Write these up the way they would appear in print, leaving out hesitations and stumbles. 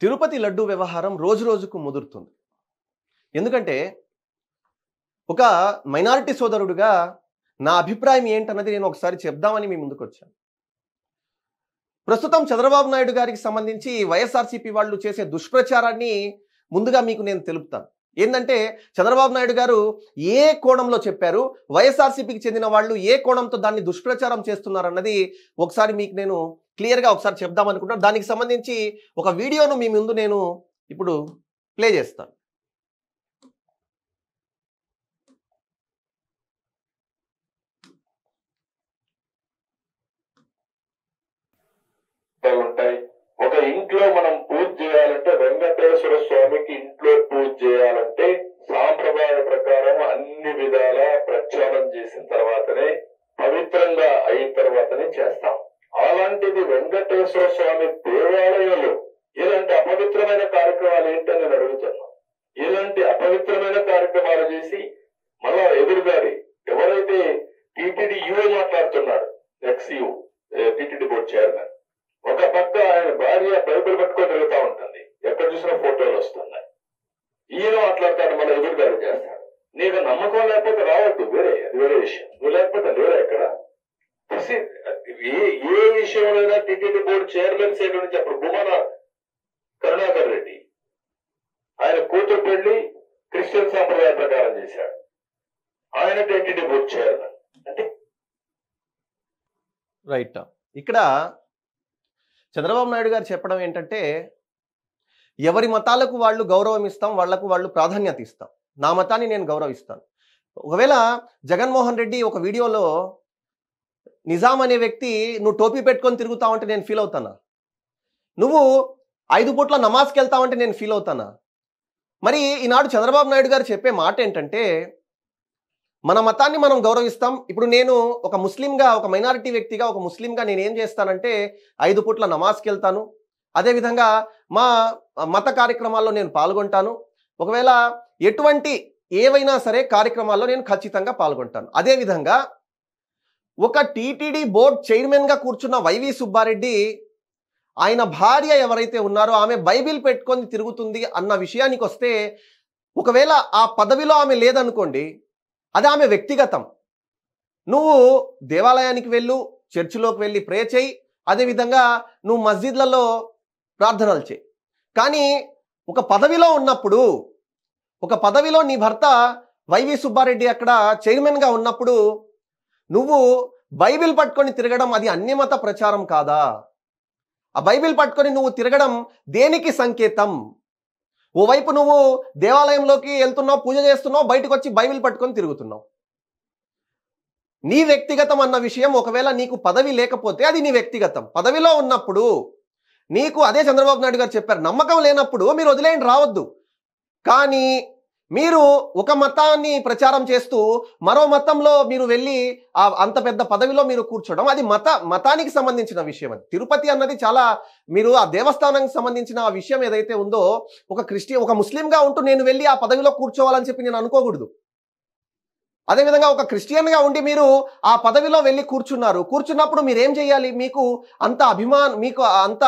తిరుపతి లడ్డు వ్యవహారం రోజు రోజుకు ముదురుతుంది. ఎందుకంటే ఒక మైనారిటీ సోదరుడుగా నా అభిప్రాయం ఏంటన్నది నేను ఒకసారి చెప్దామని మీ ముందుకొచ్చాను. ప్రస్తుతం చంద్రబాబు నాయుడు గారికి సంబంధించి వైఎస్ఆర్సీపీ వాళ్ళు చేసే దుష్ప్రచారాన్ని ముందుగా మీకు నేను తెలుపుతాను. ఏంటంటే చంద్రబాబు నాయుడు గారు ఏ కోణంలో చెప్పారు, వైఎస్ఆర్సీపీకి చెందిన వాళ్ళు ఏ కోణంతో దాన్ని దుష్ప్రచారం చేస్తున్నారన్నది ఒకసారి మీకు నేను క్లియర్గా ఒకసారి చెప్దామనుకుంటున్నాను. దానికి సంబంధించి ఒక వీడియోను మీ ముందు నేను ఇప్పుడు ప్లే చేస్తాను. ఉంటాయి. ఒక ఇంట్లో మనం పూజ చేయాలంటే వెంకటేశ్వర స్వామికి ఇంట్లో పూజ చేయాలంటే సాంప్రదాయ ప్రకారం అన్ని విధాల ప్రక్షాళన చేసిన తర్వాతనే పవిత్రంగా అయిన తర్వాతనే చేస్తాం. అలాంటిది వెంకటేశ్వర స్వామి దేవాలయంలో ఇలాంటి అపవిత్రమైన కార్యక్రమాలు ఏంటని నేను అడుగుతున్నాను. ఇలాంటి అపవిత్రమైన కార్యక్రమాలు చేసి మళ్ళా ఎదురుగారి ఎవరైతే టీటీడీ యుఏ మాట్లాడుతున్నాడు, ఎక్స్యూ టీటీడీ బోర్డు చైర్మన్, ఒక పక్క ఆయన భార్య బైబిల్ పట్టుకొని తిరుగుతా ఉంటుంది, ఎక్కడ చూసినా ఫోటోలు వస్తున్నాయి. ఈయన మాట్లాడతాడు, మన ఎదురుగారు చేస్తాడు. నీకు నమ్మకం లేకపోతే రావద్దు, అది వేరే విషయం. నువ్వు లేకపోతే లేరా ఇక్కడ. ఏ విషయంలో టీటీడీ బోర్డు చైర్మన్ సైడ్ నుంచి అప్పుడు భూమన కరుణాకర్ రెడ్డి ఆయన కూతురు పెళ్లి క్రిస్టియన్ సాంప్రదాయ ప్రకారం చేశాడు. ఆయన టీటీడీ బోర్డు చైర్మన్ అంటే రైట్. ఇక్కడ చంద్రబాబు నాయుడు గారు చెప్పడం ఏంటంటే ఎవరి మతాలకు వాళ్ళు గౌరవం ఇస్తాం, వాళ్లకు వాళ్ళు ప్రాధాన్యత ఇస్తాం, నా మతాన్ని నేను గౌరవిస్తాను. ఒకవేళ జగన్మోహన్ రెడ్డి ఒక వీడియోలో నిజాం అనే వ్యక్తి నువ్వు టోపీ పెట్టుకొని తిరుగుతావంటే నేను ఫీల్ అవుతానా? నువ్వు 5 పూట్ల నమాజ్కి వెళ్తావంటే నేను ఫీల్ అవుతానా? మరి ఈనాడు చంద్రబాబు నాయుడు గారు చెప్పే మాట ఏంటంటే మన మతాన్ని మనం గౌరవిస్తాం. ఇప్పుడు నేను ఒక ముస్లింగా, ఒక మైనారిటీ వ్యక్తిగా, ఒక ముస్లింగా నేను ఏం చేస్తానంటే 5 పూట్ల నమాజ్కి వెళ్తాను, అదేవిధంగా మా మత కార్యక్రమాల్లో నేను పాల్గొంటాను. ఒకవేళ ఎటువంటి ఏవైనా సరే కార్యక్రమాల్లో నేను ఖచ్చితంగా పాల్గొంటాను. అదేవిధంగా ఒక టీటీడీ బోర్డ్ చైర్మన్గా కూర్చున్న వైవి సుబ్బారెడ్డి, ఆయన భార్య ఎవరైతే ఉన్నారో ఆమె బైబిల్ పెట్టుకొని తిరుగుతుంది అన్న విషయానికి వస్తే, ఒకవేళ ఆ పదవిలో ఆమె లేదనుకోండి, అది ఆమె వ్యక్తిగతం. నువ్వు దేవాలయానికి వెళ్ళు, చర్చిలోకి వెళ్ళి ప్రే చేయి, అదేవిధంగా నువ్వు మస్జిద్లలో ప్రార్థనలు చేయి. కానీ ఒక పదవిలో ఉన్నప్పుడు, ఒక పదవిలో నీ భర్త వైవి సుబ్బారెడ్డి అక్కడ చైర్మన్గా ఉన్నప్పుడు నువ్వు బైబిల్ పట్టుకొని తిరగడం అది అన్యమత ప్రచారం కాదా? ఆ బైబిల్ పట్టుకొని నువ్వు తిరగడం దేనికి సంకేతం? ఓవైపు నువ్వు దేవాలయంలోకి వెళ్తున్నావు, పూజ చేస్తున్నావు, బయటకు వచ్చి బైబిల్ పట్టుకొని తిరుగుతున్నావు. నీ వ్యక్తిగతం అన్న విషయం, ఒకవేళ నీకు పదవి లేకపోతే అది నీ వ్యక్తిగతం. పదవిలో ఉన్నప్పుడు నీకు, అదే చంద్రబాబు నాయుడు గారు చెప్పారు, నమ్మకం లేనప్పుడు మీరు వదిలేయండి, రావద్దు. కానీ మీరు ఒక మతాన్ని ప్రచారం చేస్తూ మరో మతంలో మీరు వెళ్ళి అంత పెద్ద పదవిలో మీరు కూర్చోవడం, అది మతానికి సంబంధించిన విషయం. అది తిరుపతి అన్నది చాలా, మీరు ఆ దేవస్థానానికి సంబంధించిన ఆ విషయం ఏదైతే ఉందో, ఒక ముస్లింగా ఉంటూ నేను వెళ్ళి ఆ పదవిలో కూర్చోవాలని చెప్పి నేను అనుకోకూడదు. అదేవిధంగా ఒక క్రిస్టియన్గా ఉండి మీరు ఆ పదవిలో వెళ్ళి కూర్చున్నప్పుడు మీరు ఏం చేయాలి? మీకు అంత మీకు అంత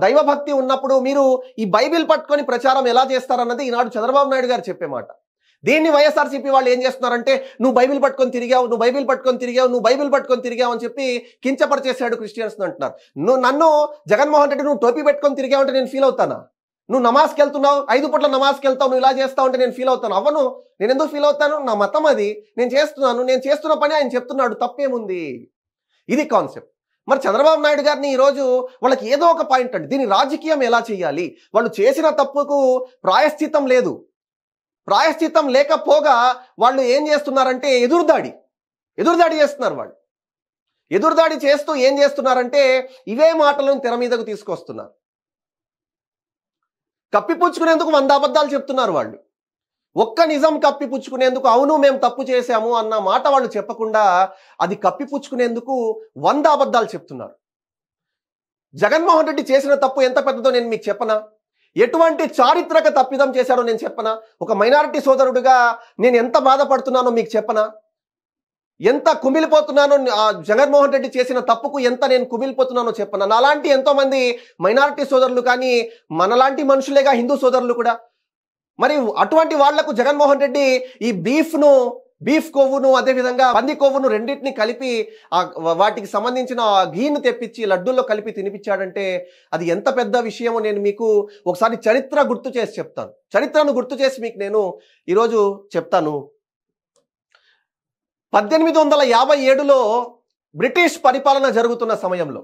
దైవభక్తి ఉన్నప్పుడు మీరు ఈ బైబిల్ పట్టుకొని ప్రచారం ఎలా చేస్తారన్నది ఈనాడు చంద్రబాబు నాయుడు గారు చెప్పే మాట. దీన్ని వైఎస్ఆర్సీపీ వాళ్ళు ఏం చేస్తున్నారంటే, నువ్వు బైబిల్ పట్టుకొని తిరిగావు, నువ్వు బైబిల్ పట్టుకొని తిరిగావు, నువ్వు బైబిల్ పట్టుకొని తిరిగావు అని చెప్పి కించపరిచేశాడు క్రిస్టియన్స్ అంటున్నారు. నన్ను జగన్మోహన్ రెడ్డి నువ్వు టోపీ పెట్టుకొని తిరిగావు అంటే నేను ఫీల్ అవుతానా? నువ్వు నమాజ్కి వెళ్తున్నావు, 5 పూట్ల నమాజ్కి వెళ్తావు, నువ్వు ఇలా చేస్తావు అంటే నేను ఫీల్ అవుతాను? అవ్వను. నేను ఎందుకు ఫీల్ అవుతాను? నా మతం అది, నేను చేస్తున్న పని ఆయన చెప్తున్నాడు, తప్పేముంది? ఇది కాన్సెప్ట్. మరి చంద్రబాబు నాయుడు గారిని ఈరోజు వాళ్ళకి ఏదో ఒక పాయింట్ అంటే దీని రాజకీయం ఎలా చేయాలి, వాళ్ళు చేసిన తప్పుకు ప్రాయశ్చిత్తం లేదు. ప్రాయశ్చిత్తం లేకపోగా వాళ్ళు ఏం చేస్తున్నారంటే ఎదురుదాడి చేస్తున్నారు. వాళ్ళు ఎదురుదాడి చేస్తూ ఏం చేస్తున్నారంటే ఇవే మాటలను తెర మీదకు తీసుకొస్తున్నారు. కప్పిపుచ్చుకునేందుకు 100 అబద్ధాలు చెప్తున్నారు వాళ్ళు. ఒక్క నిజం కప్పిపుచ్చుకునేందుకు, అవును మేము తప్పు చేశాము అన్న మాట వాళ్ళు చెప్పకుండా అది కప్పిపుచ్చుకునేందుకు 100 అబద్ధాలు చెప్తున్నారు. జగన్మోహన్ రెడ్డి చేసిన తప్పు ఎంత పెద్దదో నేను మీకు చెప్పనా? ఎటువంటి చారిత్రక తప్పిదం చేశాడో నేను చెప్పనా? ఒక మైనారిటీ సోదరుడిగా నేను ఎంత బాధపడుతున్నానో మీకు చెప్పనా? ఎంత కుమిలిపోతున్నానో, జగన్మోహన్ రెడ్డి చేసిన తప్పుకు ఎంత నేను కుమిలిపోతున్నానో చెప్పను. అలాంటి ఎంతో మంది మైనారిటీ సోదరులు కానీ మనలాంటి మనుషులేగా హిందూ సోదరులు కూడా. మరి అటువంటి వాళ్లకు జగన్మోహన్ రెడ్డి ఈ బీఫ్ కొవ్వును అదేవిధంగా పంది కొవ్వును రెండింటిని కలిపి వాటికి సంబంధించిన ఘీను తెప్పించి లడ్డూల్లో కలిపి తినిపించాడంటే అది ఎంత పెద్ద విషయమో నేను మీకు ఒకసారి చరిత్ర గుర్తు చేసి చెప్తాను. చరిత్రను గుర్తు చేసి మీకు నేను ఈరోజు చెప్తాను. 1857లో బ్రిటిష్ పరిపాలన జరుగుతున్న సమయంలో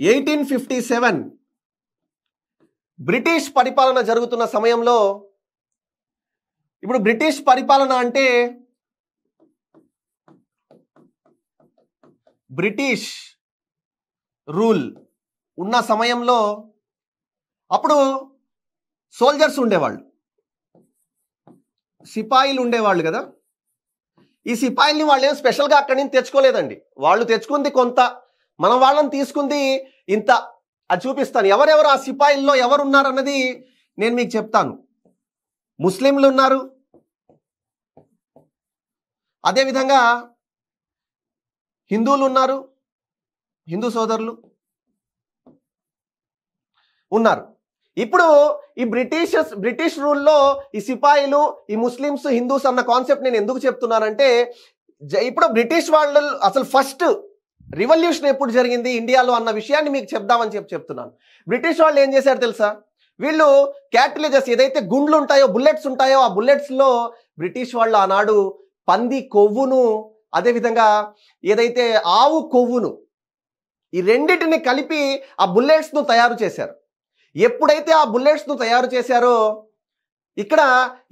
1857 బ్రిటిష్ పరిపాలన జరుగుతున్న సమయంలో, ఇప్పుడు బ్రిటిష్ పరిపాలన అంటే బ్రిటిష్ రూల్ ఉన్న సమయంలో అప్పుడు సోల్జర్స్ ఉండేవాళ్ళు, సిపాయిలు ఉండేవాళ్ళు కదా. ఈ సిపాయిల్ని వాళ్ళు ఏం స్పెషల్గా అక్కడి నుంచి తెచ్చుకోలేదండి. వాళ్ళు తెచ్చుకుంది కొంత, మన వాళ్ళని తీసుకుంది ఇంత. అది చూపిస్తాను. ఎవరెవరు ఆ సిపాయిల్లో ఎవరు ఉన్నారన్నది నేను మీకు చెప్తాను. ముస్లింలు ఉన్నారు, అదేవిధంగా హిందువులు ఉన్నారు, హిందూ సోదరులు ఉన్నారు. ఇప్పుడు ఈ బ్రిటిష్ రూల్లో ఈ సిపాయిలు, ఈ ముస్లిమ్స్, హిందూస్ అన్న కాన్సెప్ట్ నేను ఎందుకు చెప్తున్నానంటే, ఇప్పుడు బ్రిటిష్ వాళ్ళు అసలు ఫస్ట్ రివల్యూషన్ ఎప్పుడు జరిగింది ఇండియాలో అన్న విషయాన్ని మీకు చెప్దామని చెప్తున్నాను. బ్రిటిష్ వాళ్ళు ఏం చేశారు తెలుసా? వీళ్ళు క్యాటిలేజెస్ ఏదైతే గుండ్లు ఉంటాయో, బుల్లెట్స్ ఉంటాయో, ఆ బుల్లెట్స్లో బ్రిటిష్ వాళ్ళు ఆనాడు పంది కొవ్వును అదేవిధంగా ఏదైతే ఆవు కొవ్వును ఈ రెండింటిని కలిపి ఆ బుల్లెట్స్ను తయారు చేశారు. ఎప్పుడైతే ఆ బుల్లెట్స్ను తయారు చేశారో ఇక్కడ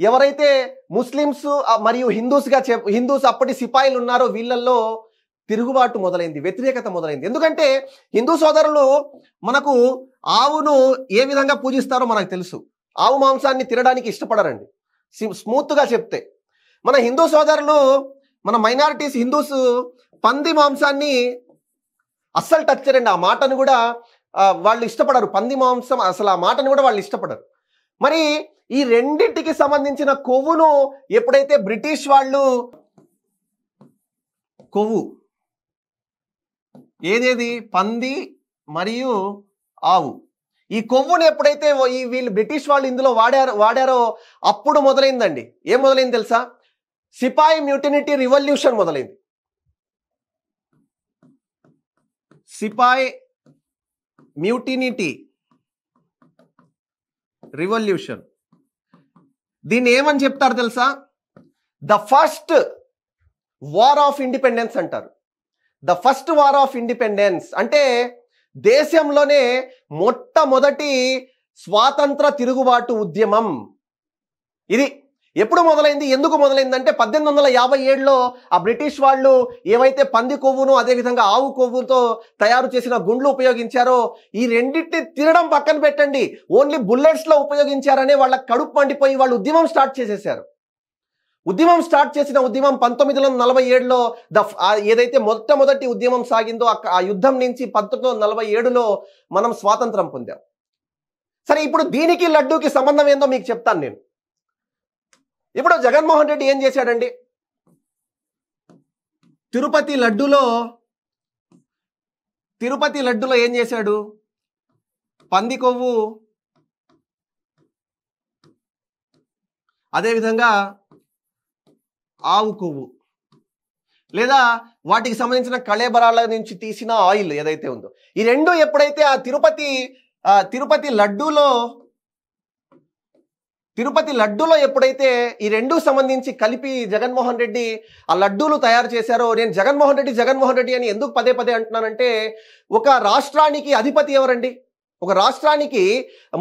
ఎవరైతే ముస్లిమ్స్ మరియు హిందూస్ అప్పటి సిపాయిలు ఉన్నారో వీళ్ళల్లో తిరుగుబాటు మొదలైంది, వ్యతిరేకత మొదలైంది. ఎందుకంటే హిందూ సోదరులు మనకు ఆవును ఏ విధంగా పూజిస్తారో మనకు తెలుసు. ఆవు మాంసాన్ని తినడానికి ఇష్టపడరండి. స్మూత్గా చెప్తే మన హిందూ సోదరులు, మన మైనారిటీస్ హిందూస్ పంది మాంసాన్ని అస్సలు టచ్ చేయరండి. ఆ మాటను కూడా వాళ్ళు ఇష్టపడరు. పంది మాంసం అసలు ఆ మాటను కూడా వాళ్ళు ఇష్టపడరు. మరి ఈ రెండింటికి సంబంధించిన కొవ్వును ఎప్పుడైతే బ్రిటిష్ వాళ్ళు కొవ్వు ఏదేది పంది మరియు ఆవు, ఈ కొవ్వును ఎప్పుడైతే వీళ్ళు బ్రిటిష్ వాళ్ళు ఇందులో వాడారో అప్పుడు మొదలైందండి. ఏం మొదలైంది తెలుసా? సిపాయి మ్యూటినిటీ రివల్యూషన్ మొదలైంది. సిపాయి మ్యూటినిటీ రివల్యూషన్. దీన్ని ఏమని చెప్తారు తెలుసా? The first war of independence అంటారు. The first war of independence అంటే దేశంలోనే మొట్టమొదటి స్వాతంత్ర తిరుగుబాటు ఉద్యమం ఇది. ఎప్పుడు మొదలైంది, ఎందుకు మొదలైందంటే 1857లో ఆ బ్రిటిష్ వాళ్ళు ఏవైతే పంది కొవ్వును అదేవిధంగా ఆవు కొవ్వుతో తయారు చేసిన గుండ్లు ఉపయోగించారో ఈ రెండింటిని తినడం పక్కన పెట్టండి, ఓన్లీ బుల్లెట్స్లో ఉపయోగించారనే వాళ్ళ కడుపు మండిపోయి వాళ్ళు ఉద్యమం స్టార్ట్ చేసేసారు. ఉద్యమం స్టార్ట్ చేసిన ఉద్యమం 1947లో ఏదైతే మొట్టమొదటి ఉద్యమం సాగిందో ఆ యుద్ధం నుంచి 1947లో మనం స్వాతంత్రం పొందాం. సరే, ఇప్పుడు దీనికి లడ్డూకి సంబంధం ఏందో మీకు చెప్తాను నేను. ఇప్పుడు జగన్మోహన్ రెడ్డి ఏం చేశాడండి? తిరుపతి లడ్డులో ఏం చేశాడు? పంది కొవ్వు అదేవిధంగా ఆవు కొవ్వు లేదా వాటికి సంబంధించిన కళేబరాల నుంచి తీసిన ఆయిల్ ఏదైతే ఉందో ఈ రెండు ఎప్పుడైతే ఆ తిరుపతి లడ్డూలో ఎప్పుడైతే ఈ రెండు సంబంధించి కలిపి జగన్మోహన్ రెడ్డి ఆ లడ్డూలు తయారు చేశారో, నేను జగన్మోహన్ రెడ్డి అని ఎందుకు పదే పదే అంటున్నానంటే, ఒక రాష్ట్రానికి అధిపతి ఎవరండి? ఒక రాష్ట్రానికి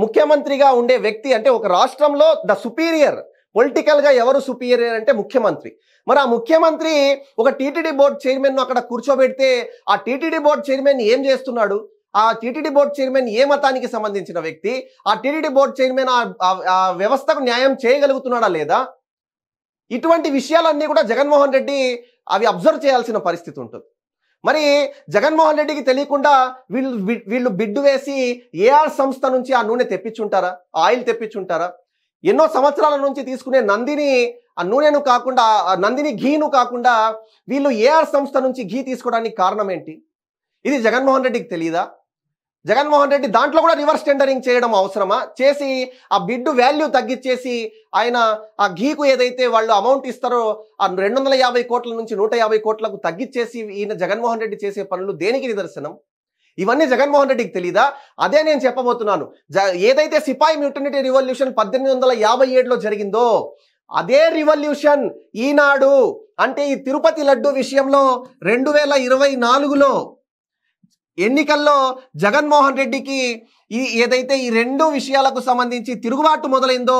ముఖ్యమంత్రిగా ఉండే వ్యక్తి అంటే ఒక రాష్ట్రంలో ద సుపీరియర్ పొలిటికల్గా ఎవరు సుపీరియర్ అంటే ముఖ్యమంత్రి. మరి ఆ ముఖ్యమంత్రి ఒక టీటీడీ బోర్డు చైర్మన్ అక్కడ కూర్చోబెడితే ఆ టీటీడీ బోర్డు చైర్మన్ ఏం చేస్తున్నాడు? ఆ టీటీడీ బోర్డు చైర్మన్ ఏ మతానికి సంబంధించిన వ్యక్తి? ఆ టీటీడీ బోర్డు చైర్మన్ ఆ వ్యవస్థకు న్యాయం చేయగలుగుతున్నాడా లేదా? ఇటువంటి విషయాలన్నీ కూడా జగన్మోహన్ రెడ్డి అవి అబ్జర్వ్ చేయాల్సిన పరిస్థితి ఉంటుంది. మరి జగన్మోహన్ రెడ్డికి తెలియకుండా వీళ్ళు బిడ్డు వేసి ఏఆర్ సంస్థ నుంచి ఆ నూనె తెప్పించుంటారా? ఆయిల్ తెప్పించుంటారా? ఎన్నో సంవత్సరాల నుంచి తీసుకునే నందిని ఆ నూనెను కాకుండా, ఆ నందిని ఘీను కాకుండా వీళ్ళు ఏఆర్ సంస్థ నుంచి ఘీ తీసుకోవడానికి కారణం ఏంటి? ఇది జగన్మోహన్ రెడ్డికి తెలియదా? జగన్మోహన్ రెడ్డి దాంట్లో కూడా రివర్స్ టెండరింగ్ చేయడం అవసరమా? చేసి ఆ బిడ్ వాల్యూ తగ్గించేసి ఆయన ఆ ఘీకు ఏదైతే వాళ్ళు అమౌంట్ ఇస్తారో ఆ 250 కోట్ల నుంచి 150 కోట్లకు తగ్గించేసి ఈయన జగన్మోహన్ రెడ్డి చేసే పనులు దేనికి నిదర్శనం? ఇవన్నీ జగన్మోహన్ రెడ్డికి తెలీదా? అదే నేను చెప్పబోతున్నాను. ఏదైతే సిపాయి మ్యూటనిటీ రివల్యూషన్ 1857లో జరిగిందో అదే రివల్యూషన్ ఈనాడు, అంటే ఈ తిరుపతి లడ్డు విషయంలో 2024లో ఎన్నికల్లో జగన్మోహన్ రెడ్డికి ఏదైతే ఈ రెండు విషయాలకు సంబంధించి తిరుగుబాటు మొదలైందో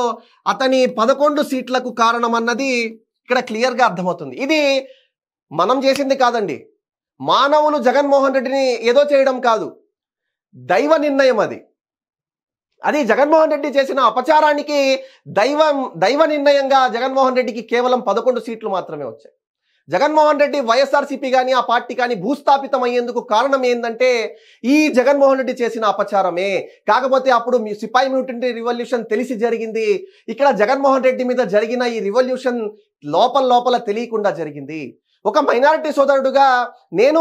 అతని 11 సీట్లకు కారణం అన్నది ఇక్కడ క్లియర్గా అర్థమవుతుంది. ఇది మనం చేసింది కాదండి. మానవులు జగన్మోహన్ రెడ్డిని ఏదో చేయడం కాదు, దైవ నిర్ణయం అది. అది జగన్మోహన్ రెడ్డి చేసిన అపచారానికి దైవ నిర్ణయంగా జగన్మోహన్ రెడ్డికి కేవలం 11 సీట్లు మాత్రమే వచ్చాయి. జగన్మోహన్ రెడ్డి వైఎస్ఆర్సీపీ కానీ ఆ పార్టీ కానీ భూస్థాపితం అయ్యేందుకు కారణం ఏంటంటే ఈ జగన్మోహన్ రెడ్డి చేసిన అపచారమే. కాకపోతే అప్పుడు సిపాయి మ్యూటనిటీ రివల్యూషన్ తెలిసి జరిగింది. ఇక్కడ జగన్మోహన్ రెడ్డి మీద జరిగిన ఈ రివల్యూషన్ లోపల తెలియకుండా జరిగింది. ఒక మైనారిటీ సోదరుడుగా నేను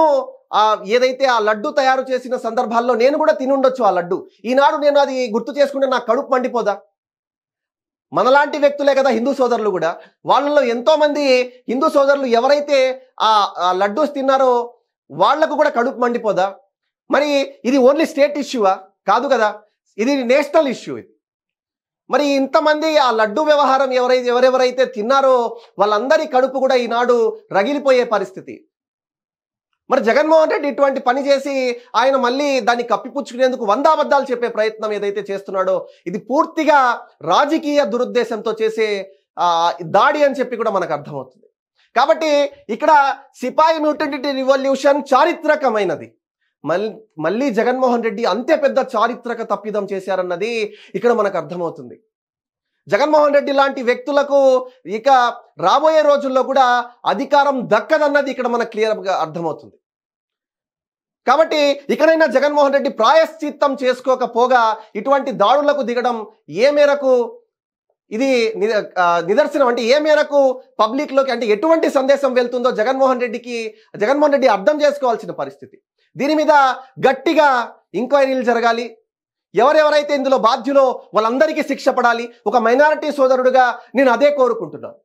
ఏదైతే ఆ లడ్డు తయారు చేసిన సందర్భాల్లో నేను కూడా తినుండొచ్చు ఆ లడ్డు. ఈనాడు నేను అది గుర్తు చేసుకుంటే నాకు కడుపు మండిపోదా? మనలాంటి వ్యక్తులే కదా హిందూ సోదరులు కూడా. వాళ్ళలో ఎంతో మంది హిందూ సోదరులు ఎవరైతే ఆ లడ్డూస్ తిన్నారో వాళ్లకు కూడా కడుపు మండిపోదా? మరి ఇది ఓన్లీ స్టేట్ ఇష్యూవా? కాదు కదా, ఇది నేషనల్ ఇష్యూ. ఇది మరి ఇంతమంది ఆ లడ్డు వ్యవహారం ఎవరెవరైతే తిన్నారో వాళ్ళందరి కడుపు కూడా ఈనాడు రగిలిపోయే పరిస్థితి. మరి జగన్మోహన్ రెడ్డి ఇటువంటి పని చేసి ఆయన మళ్ళీ దాన్ని కప్పిపుచ్చుకునేందుకు 100 అబద్ధాలు చెప్పే ప్రయత్నం ఏదైతే చేస్తున్నాడో ఇది పూర్తిగా రాజకీయ దురుద్దేశంతో చేసే దాడి అని చెప్పి కూడా మనకు అర్థమవుతుంది. కాబట్టి ఇక్కడ సిపాయి మ్యూటనిటీ రివల్యూషన్ చారిత్రకమైనది. మళ్ళీ జగన్మోహన్ రెడ్డి అంతే పెద్ద చారిత్రక తప్పిదం చేశారన్నది ఇక్కడ మనకు అర్థమవుతుంది. జగన్మోహన్ రెడ్డి లాంటి వ్యక్తులకు ఇక రాబోయే రోజుల్లో కూడా అధికారం దక్కదన్నది ఇక్కడ మనకు క్లియర్గా అర్థమవుతుంది. కాబట్టి ఇక్కడైనా జగన్మోహన్ రెడ్డి ప్రాయశ్చిత్తం చేసుకోకపోగా ఇటువంటి దాడులకు దిగడం ఏ మేరకు ఇది నిదర్శనం, అంటే ఏ మేరకు పబ్లిక్లోకి, అంటే ఎటువంటి సందేశం వెళ్తుందో జగన్మోహన్ రెడ్డి అర్థం చేసుకోవాల్సిన పరిస్థితి. దీని మీద గట్టిగా ఎంక్వైరీలు జరగాలి. ఎవరెవరైతే ఇందులో బాధ్యులో వాళ్ళందరికీ శిక్ష పడాలి. ఒక మైనారిటీ సోదరుడుగా నేను అదే కోరుకుంటున్నాను.